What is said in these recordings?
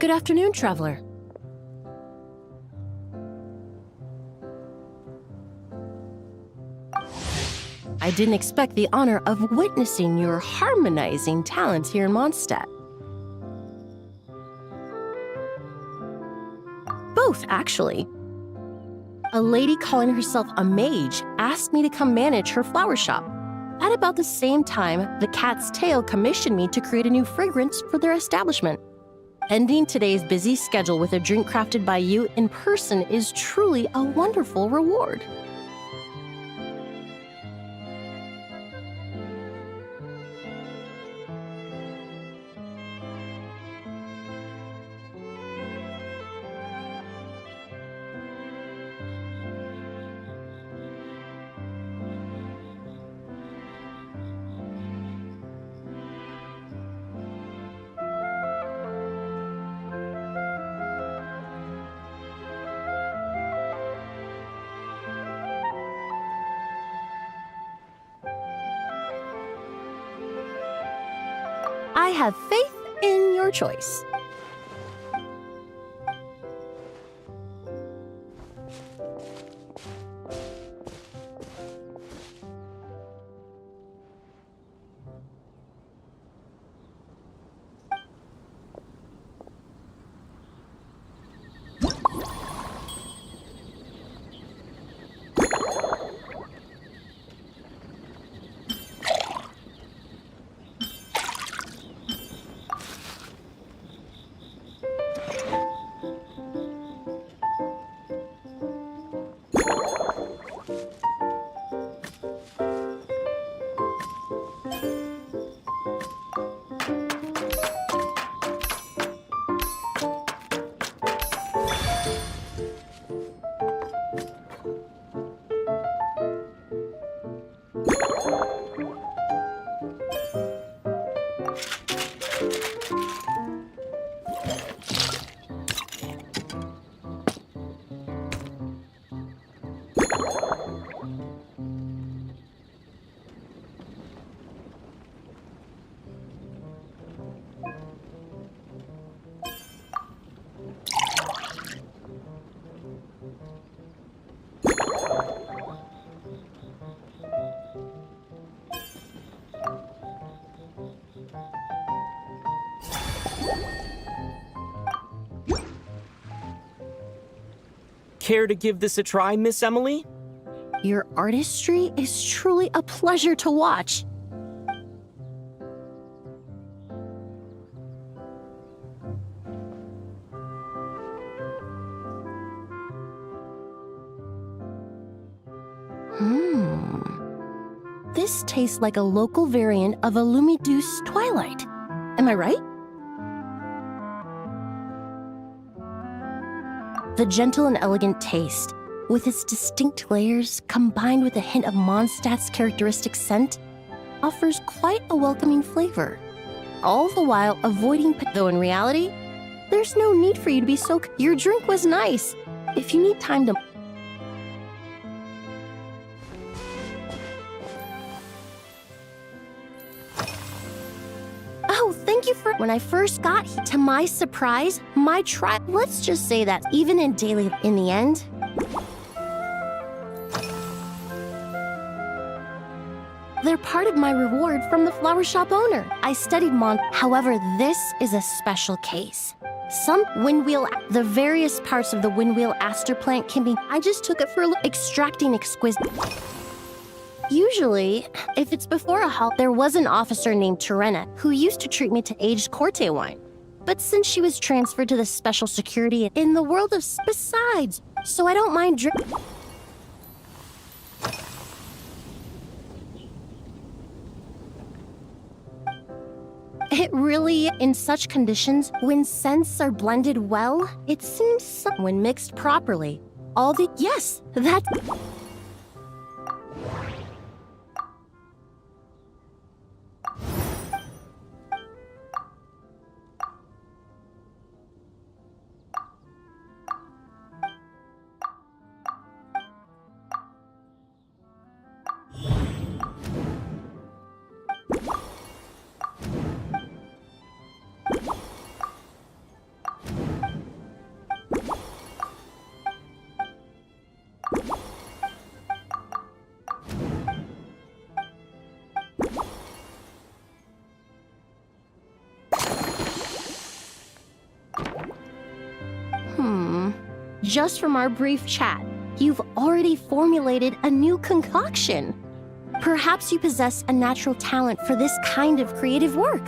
Good afternoon, traveler. I didn't expect the honor of witnessing your harmonizing talents here in Mondstadt. Both, actually. A lady calling herself a mage asked me to come manage her flower shop. At about the same time, the Cat's Tail commissioned me to create a new fragrance for their establishment. Ending today's busy schedule with a drink crafted by you in person is truly a wonderful reward. I have faith in your choice. Care to give this a try, Miss Emily? Your artistry is truly a pleasure to watch. This tastes like a local variant of a Lumiduce Twilight. Am I right? The gentle and elegant taste, with its distinct layers combined with a hint of Mondstadt's characteristic scent, offers quite a welcoming flavor. All the while avoiding, though in reality, there's no need for you to be so. Your drink was nice. If you need time to. Oh, thank you for. When I first got here, to my surprise, my let's just say that even in daily, in the end, they're part of my reward from the flower shop owner. I studied However, this is a special case. Some windwheel, the various parts of the windwheel aster plant can be. I just took it for extracting exquisite. Usually, if it's before a halt, there was an officer named Terena who used to treat me to aged Corte wine. But since she was transferred to the special security in the world of besides, so I don't mind It really, in such conditions, when scents are blended well, it seems when mixed properly. Yes, that. Just from our brief chat, you've already formulated a new concoction. Perhaps you possess a natural talent for this kind of creative work.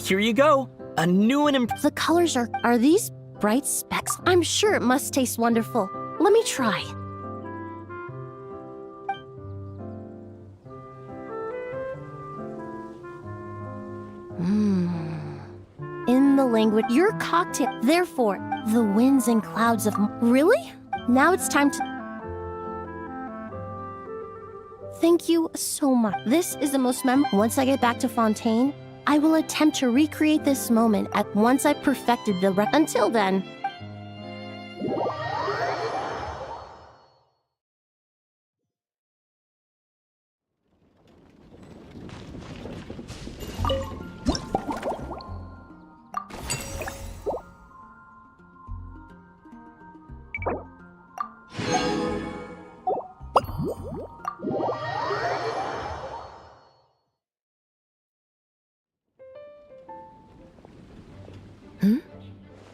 Here you go. A new and The colors are these bright specks? I'm sure it must taste wonderful. Let me try. In the language, your cocktail. Therefore, the winds and clouds of. Really? Now it's time to. Thank you so much. This is the most memorable. Once I get back to Fontaine, I will attempt to recreate this moment at once I've perfected the Until then.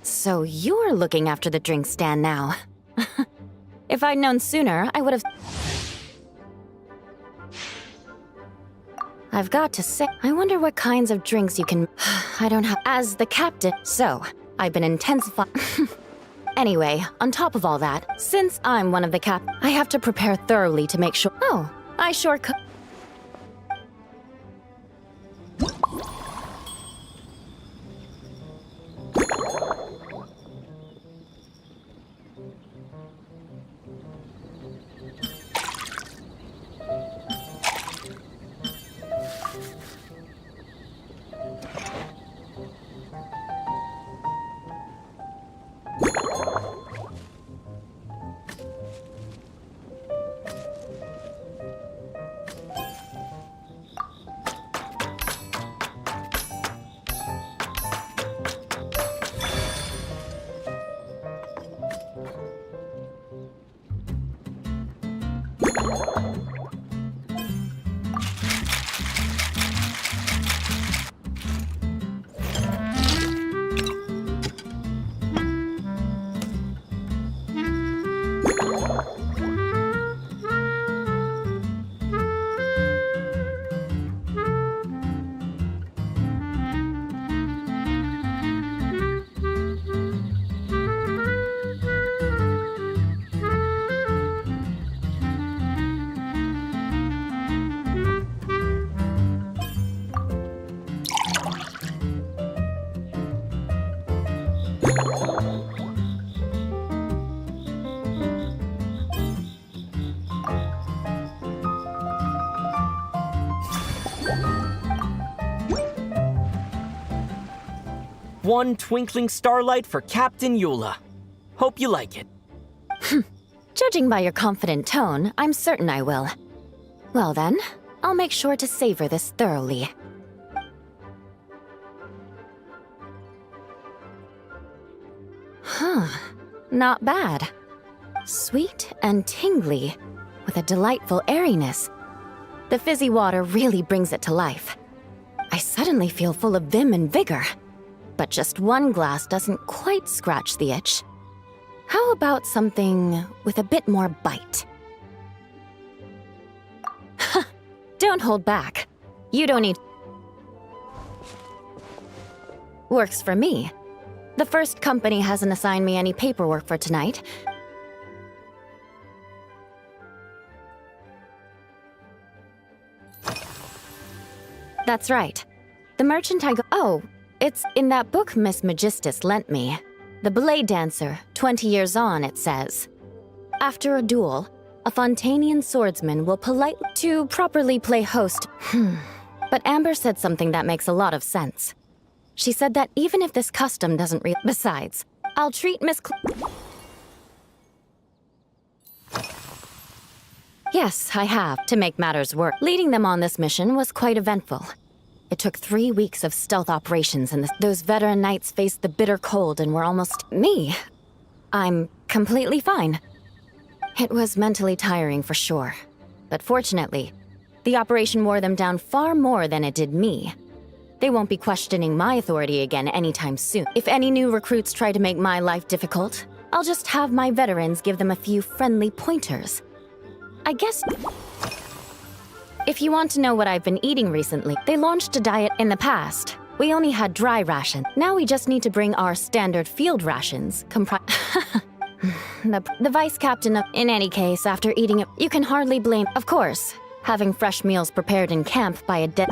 So you're looking after the drink stand now. If I'd known sooner, I would have... I've got to say, I wonder what kinds of drinks you can... I don't have... As the captain, so I've been intensifying... Anyway, on top of all that, since I'm one of the I have to prepare thoroughly to make sure... Oh, I sure could... One twinkling starlight for Captain Eula. Hope you like it. Judging by your confident tone, I'm certain I will. Well then, I'll make sure to savor this thoroughly. Huh. Not bad. Sweet and tingly, with a delightful airiness. The fizzy water really brings it to life. I suddenly feel full of vim and vigor. But just one glass doesn't quite scratch the itch. How about something with a bit more bite? Don't hold back. You don't need... Works for me. The first company hasn't assigned me any paperwork for tonight. That's right. The merchant I go... Oh, it's in that book Miss Magistus lent me. The Blade Dancer, 20 years on, it says. After a duel, a Fontanian swordsman will politely... To properly play host... But Amber said something that makes a lot of sense. She said that even if this custom doesn't Besides, I'll treat Miss Yes, I have, to make matters worse. Leading them on this mission was quite eventful. It took 3 weeks of stealth operations, and those veteran knights faced the bitter cold and were almost... Me? I'm completely fine. It was mentally tiring for sure. But fortunately, the operation wore them down far more than it did me. They won't be questioning my authority again anytime soon. If any new recruits try to make my life difficult, I'll just have my veterans give them a few friendly pointers. I guess... If you want to know what I've been eating recently, they launched a diet in the past. We only had dry ration. Now we just need to bring our standard field rations, the vice captain of... In any case, after eating it, you can hardly blame... Of course, having fresh meals prepared in camp by a dead...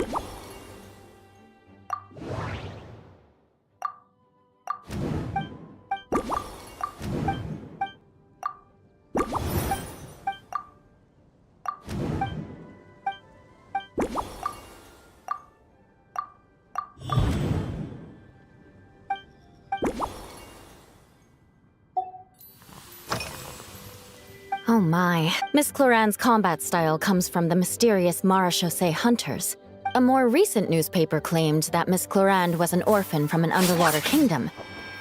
Oh my. Miss Cloran's combat style comes from the mysterious Marechaussee hunters. A more recent newspaper claimed that Miss Cloran was an orphan from an underwater kingdom,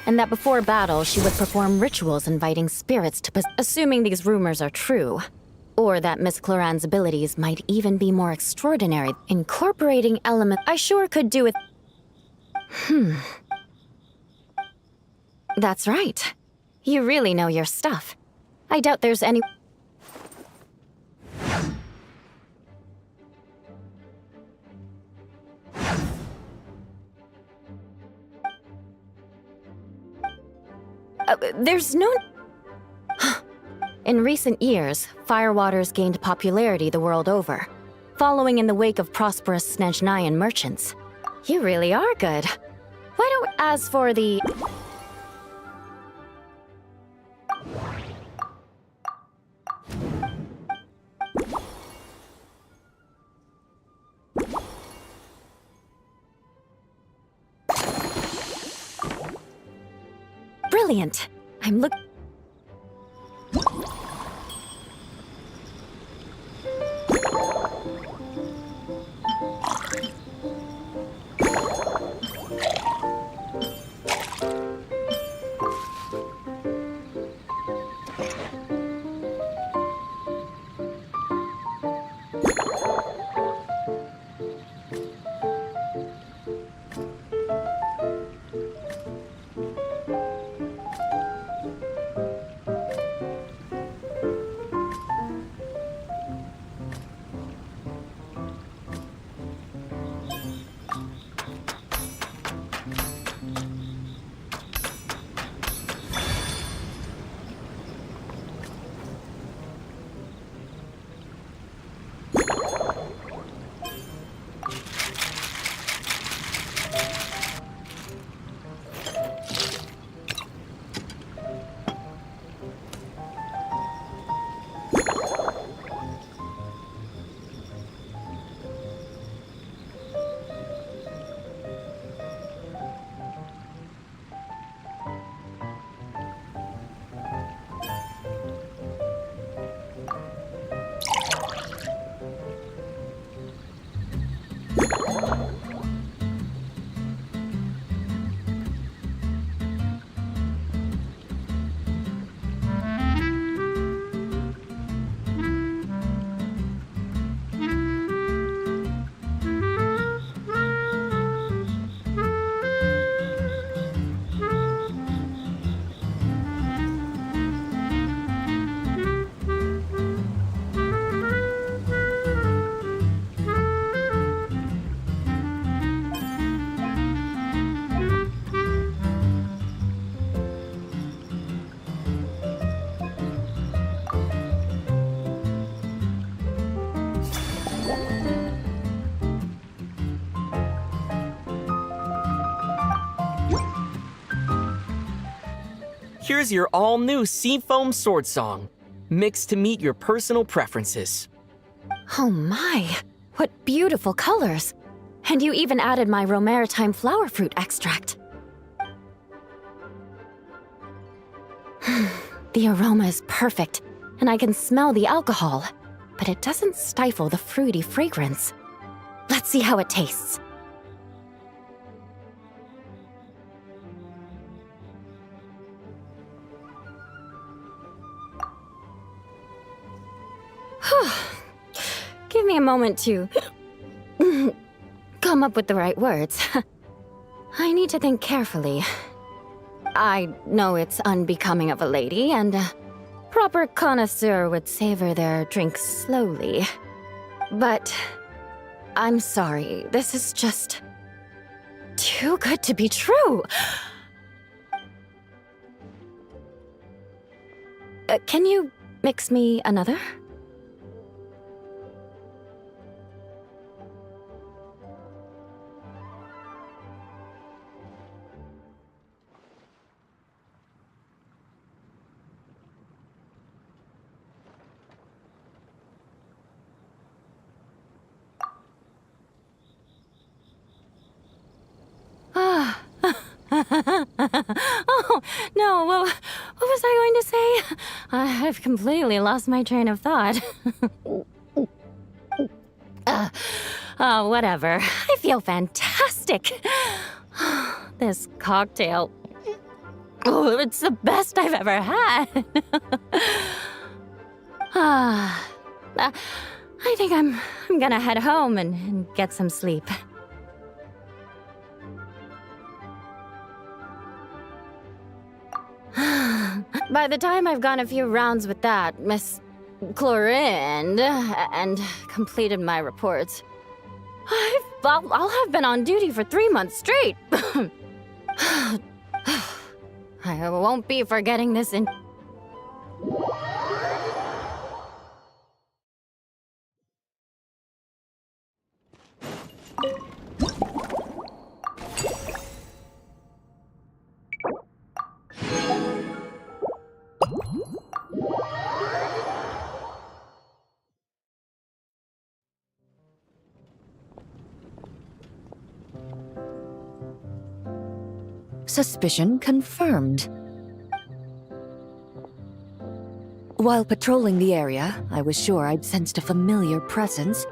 and that before battle she would perform rituals inviting spirits to assuming these rumors are true. Or that Miss Cloran's abilities might even be more extraordinary, incorporating elements I sure could do with... That's right. You really know your stuff. I doubt there's any... there's no... In recent years, Firewaters gained popularity the world over, following in the wake of prosperous Snezhnayan merchants. You really are good. Why don't... As for the... Brilliant. I'm look... Here's your all-new Seafoam Sword Song, mixed to meet your personal preferences. Oh my, what beautiful colors! And you even added my Romaritime flower fruit extract. The aroma is perfect, and I can smell the alcohol, but it doesn't stifle the fruity fragrance. Let's see how it tastes. Give me a moment to come up with the right words. I need to think carefully. I know it's unbecoming of a lady, and a proper connoisseur would savor their drinks slowly. But I'm sorry, this is just too good to be true. Can you mix me another? Oh, no, what was I going to say? I've completely lost my train of thought. Whatever. I feel fantastic. This cocktail. Oh, it's the best I've ever had. I think I'm gonna head home and get some sleep. By the time I've gone a few rounds with that, Miss Chlorinde, and completed my reports, I'll have been on duty for 3 months straight. I won't be forgetting this in... Suspicion confirmed. While patrolling the area, I was sure I'd sensed a familiar presence,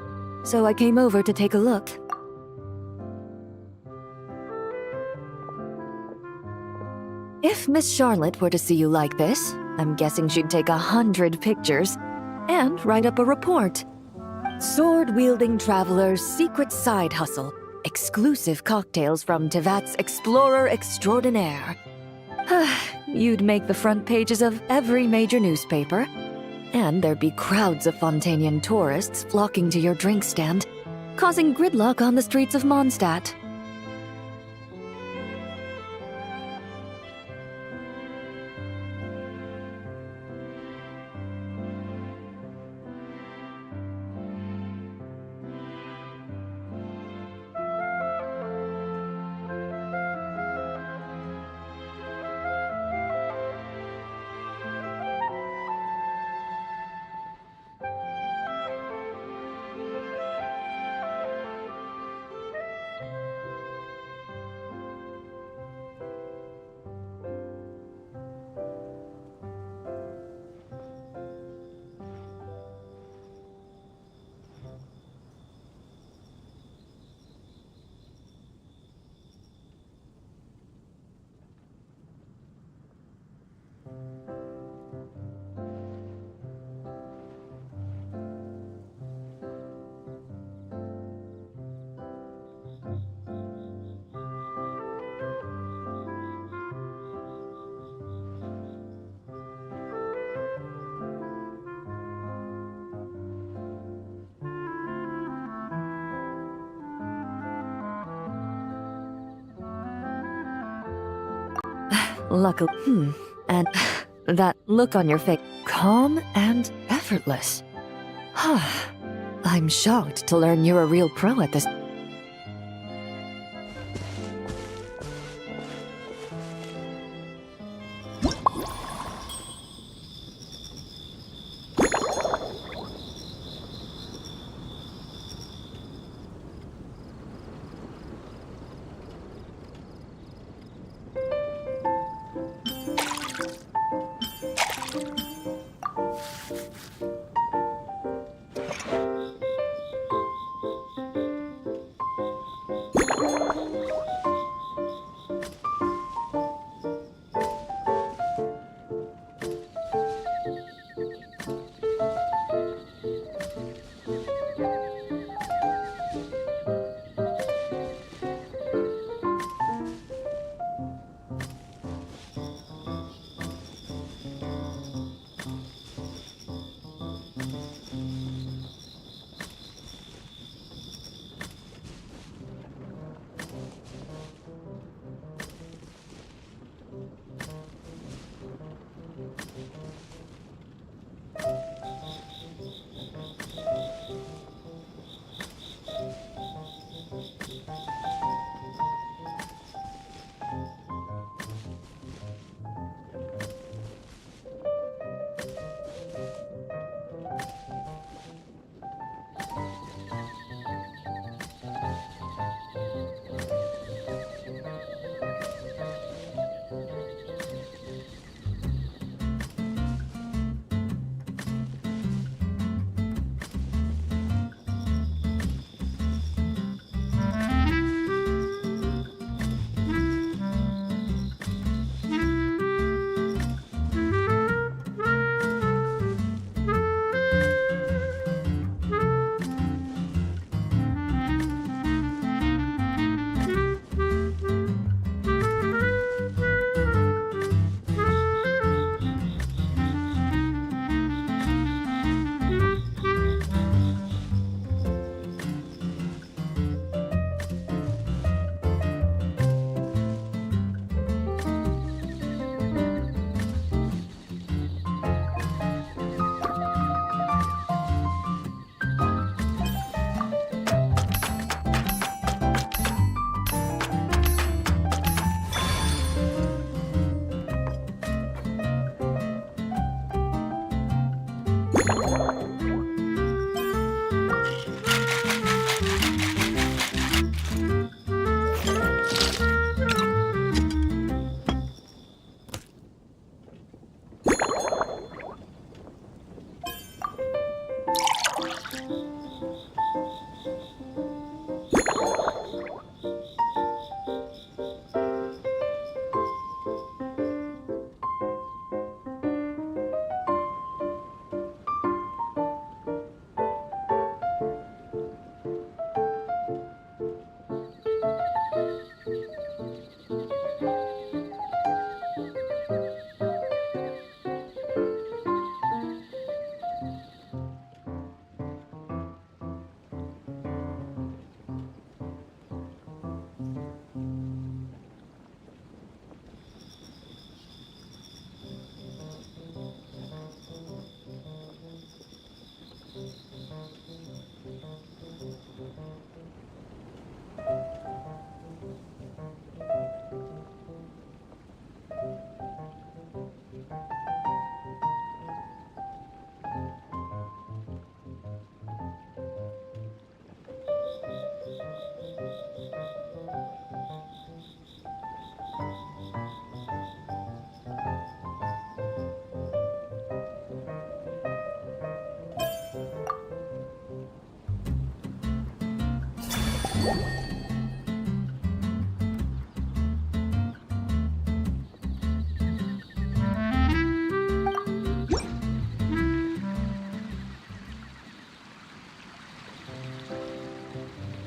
so I came over to take a look. If Miss Charlotte were to see you like this, I'm guessing she'd take 100 pictures and write up a report. Sword-wielding traveler's secret side hustle. Exclusive cocktails from Tevat's Explorer Extraordinaire. You'd make the front pages of every major newspaper, and there'd be crowds of Fontanian tourists flocking to your drink stand, causing gridlock on the streets of Mondstadt. Luckily, and that look on your face, calm and effortless. I'm shocked to learn you're a real pro at this.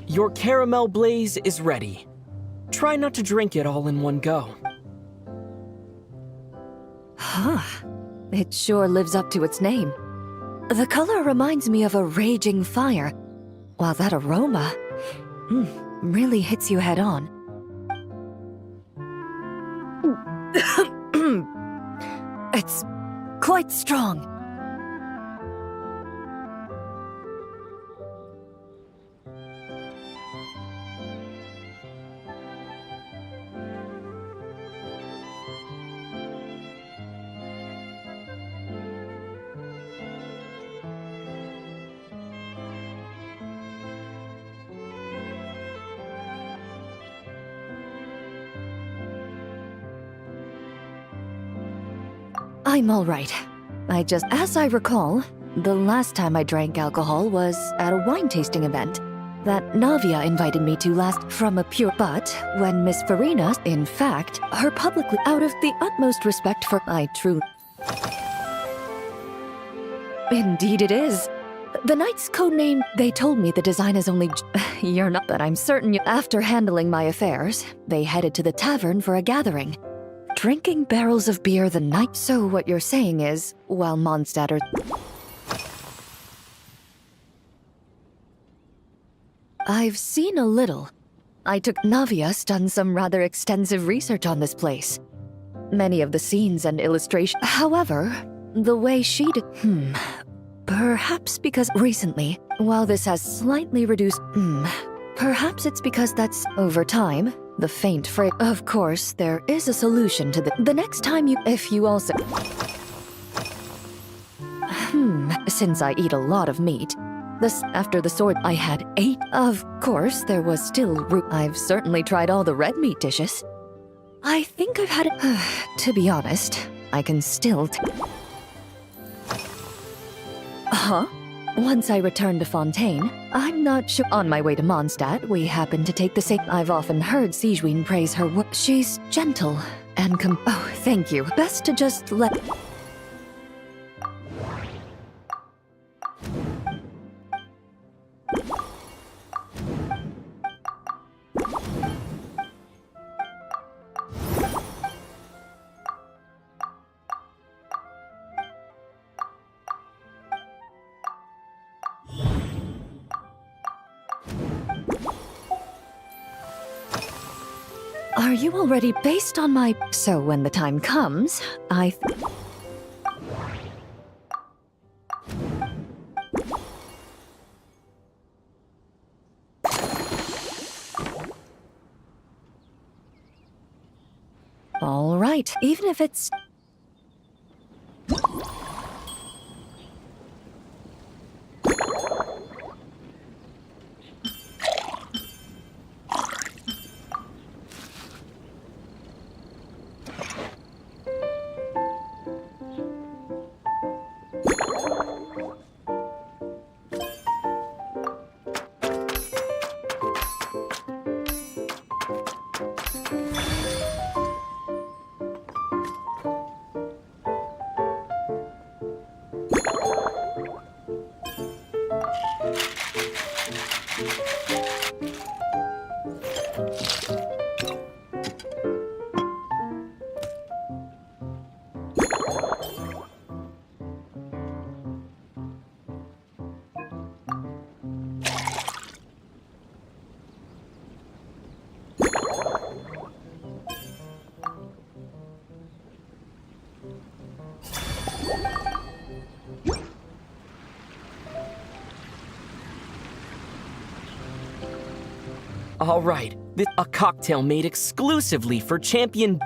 Your caramel blaze is ready. Try not to drink it all in one go. Huh. It sure lives up to its name. The color reminds me of a raging fire, while that aroma really hits you head on. It's quite strong. I'm all right. As I recall, the last time I drank alcohol was at a wine tasting event that Navia invited me to last from a pure. But when Miss Farina, in fact, her publicly, out of the utmost respect for, I truly. Indeed it is. The knight's codename, they told me the design is only. You're not, but I'm certain you. After handling my affairs, they headed to the tavern for a gathering. Drinking barrels of beer the night. So what you're saying is, while Mondstadt. I've seen a little. Navia's done some rather extensive research on this place. Many of the scenes and illustrations. However, the way she did. Perhaps because recently, while this has slightly reduced. Perhaps it's because that's over time. The faint phrase. Of course, there is a solution to the next time you. If you also. Since I eat a lot of meat. After the sword, I had 8. Of course, there was still root. I've certainly tried all the red meat dishes. I think I've had it. To be honest, I can still. Once I returned to Fontaine, I'm not sure. On my way to Mondstadt, we happened to take the same. I've often heard Sigewinne praise her work. She's gentle and Oh, thank you. Best to just let. Are you already based on my. So when the time comes, all right, even if it's. All right, a cocktail made exclusively for champion.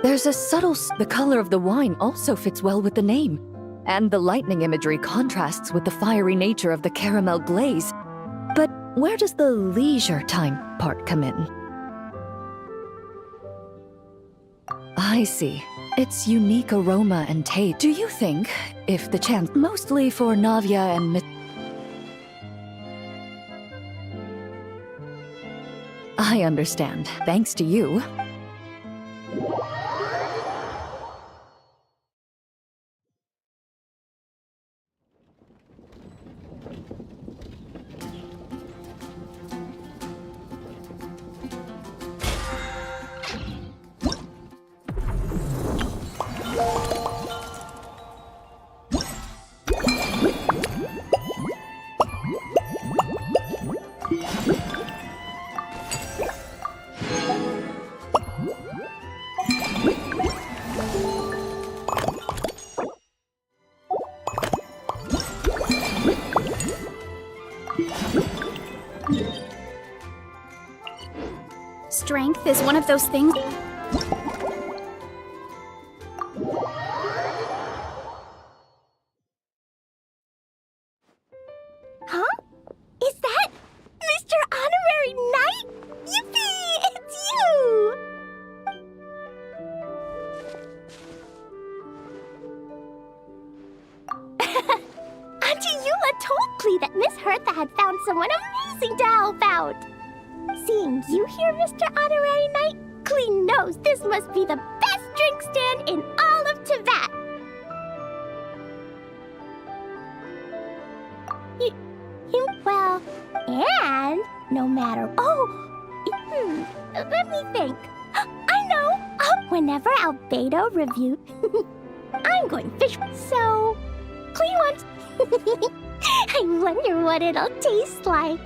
There's a subtle. The color of the wine also fits well with the name, and the lightning imagery contrasts with the fiery nature of the caramel glaze. But where does the leisure time part come in? I see. Its unique aroma and taste. Do you think, if the chance, mostly for Navia and I understand. Thanks to you. Strength is one of those things. Huh? Is that Mr. Honorary Knight? Yippee! It's you! Auntie Eula told Klee that Miss Hertha had found someone amazing to help out. Seeing you here, Mr. Honorary Knight, Klee knows this must be the best drink stand in all of Teyvat. Well, and no matter... let me think. I know! Whenever Albedo reviewed... I'm going fish... So... Klee wants... I wonder what it'll taste like.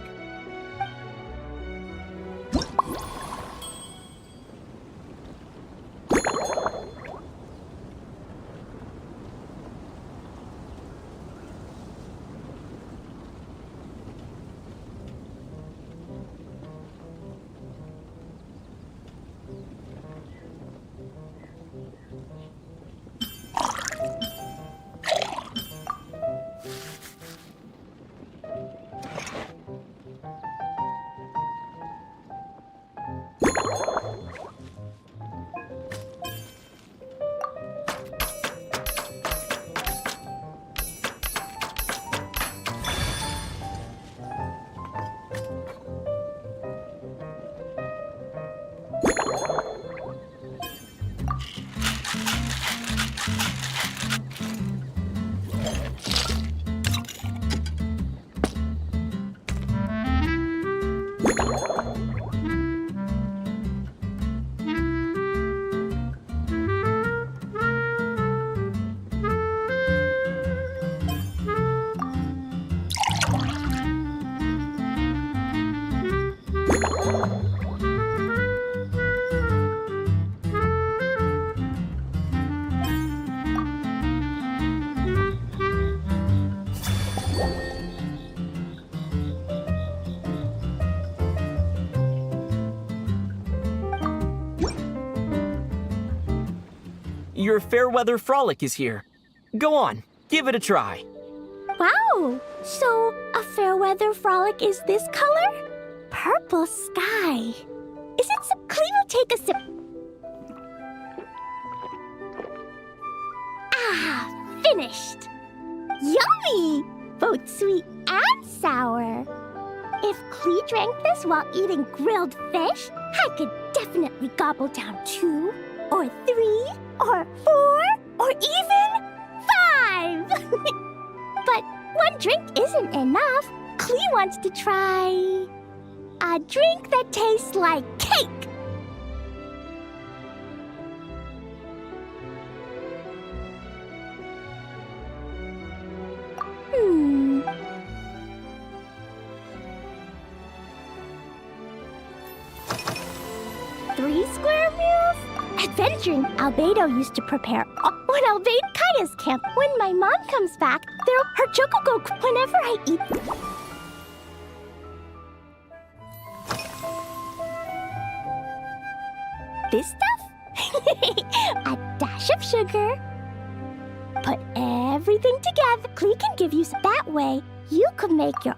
Your Fairweather Frolic is here. Go on, give it a try. Wow! So, a Fairweather Frolic is this color? Purple sky. Is it some... Klee will take a sip. Ah, finished. Yummy! Both sweet and sour. If Klee drank this while eating grilled fish, I could definitely gobble down 2, or 3, or 4, or even 5! But one drink isn't enough. Klee wants to try a drink that tastes like cake. Hmm. 3 square meals? Adventuring Albedo used to prepare when Albedo Kaya's camp. When my mom comes back, her joke will go whenever I eat. This stuff? A dash of sugar. Put everything together. Klee can give you some. That way, you could make your...